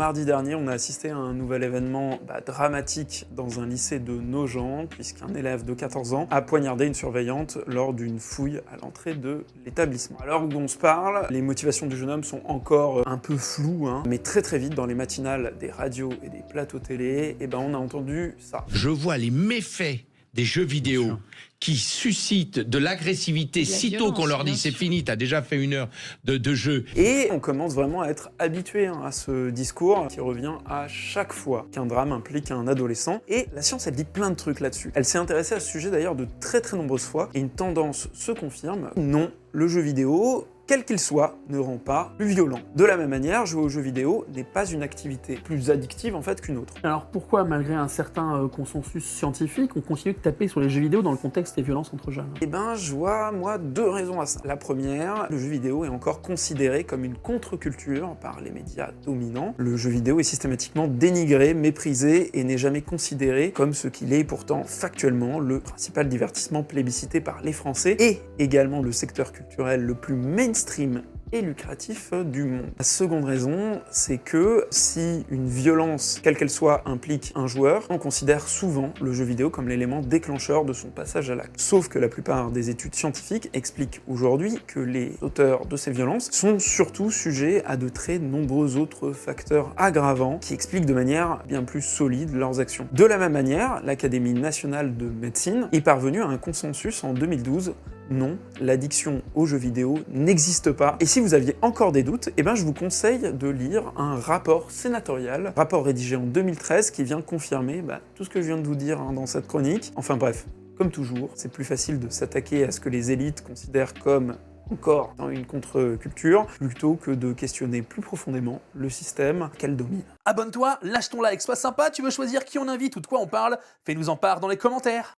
Mardi dernier, on a assisté à un nouvel événement dramatique dans un lycée de Nogent, puisqu'un élève de 14 ans a poignardé une surveillante lors d'une fouille à l'entrée de l'établissement. À l'heure où on se parle, les motivations du jeune homme sont encore un peu floues, mais très vite, dans les matinales des radios et des plateaux télé, on a entendu ça. Je vois les méfaits des jeux vidéo qui suscitent de l'agressivité sitôt qu'on leur dit c'est fini, t'as déjà fait 1 heure de jeu. Et on commence vraiment à être habitué à ce discours qui revient à chaque fois qu'un drame implique un adolescent. Et la science, elle dit plein de trucs là-dessus. Elle s'est intéressée à ce sujet d'ailleurs de très nombreuses fois, et une tendance se confirme. Non, le jeu vidéo, quel qu'il soit, ne rend pas plus violent. De la même manière, jouer aux jeux vidéo n'est pas une activité plus addictive en fait qu'une autre. Alors pourquoi, malgré un certain consensus scientifique, on continue de taper sur les jeux vidéo dans le contexte des violences entre jeunes? Je vois, moi, 2 raisons à ça. La première, le jeu vidéo est encore considéré comme une contre-culture par les médias dominants. Le jeu vidéo est systématiquement dénigré, méprisé et n'est jamais considéré comme ce qu'il est pourtant factuellement le principal divertissement plébiscité par les Français et également le secteur culturel le plus mainstream et lucratif du monde. La seconde raison, c'est que si une violence, quelle qu'elle soit, implique un joueur, on considère souvent le jeu vidéo comme l'élément déclencheur de son passage à l'acte. Sauf que la plupart des études scientifiques expliquent aujourd'hui que les auteurs de ces violences sont surtout sujets à de très nombreux autres facteurs aggravants qui expliquent de manière bien plus solide leurs actions. De la même manière, l'Académie nationale de médecine est parvenue à un consensus en 2012. Non, l'addiction aux jeux vidéo n'existe pas. Et si vous aviez encore des doutes, je vous conseille de lire un rapport sénatorial, rapport rédigé en 2013, qui vient confirmer tout ce que je viens de vous dire dans cette chronique. Enfin bref, comme toujours, c'est plus facile de s'attaquer à ce que les élites considèrent comme encore dans une contre-culture, plutôt que de questionner plus profondément le système qu'elle domine. Abonne-toi, lâche ton like, sois sympa, tu veux choisir qui on invite ou de quoi on parle? Fais-nous en part dans les commentaires.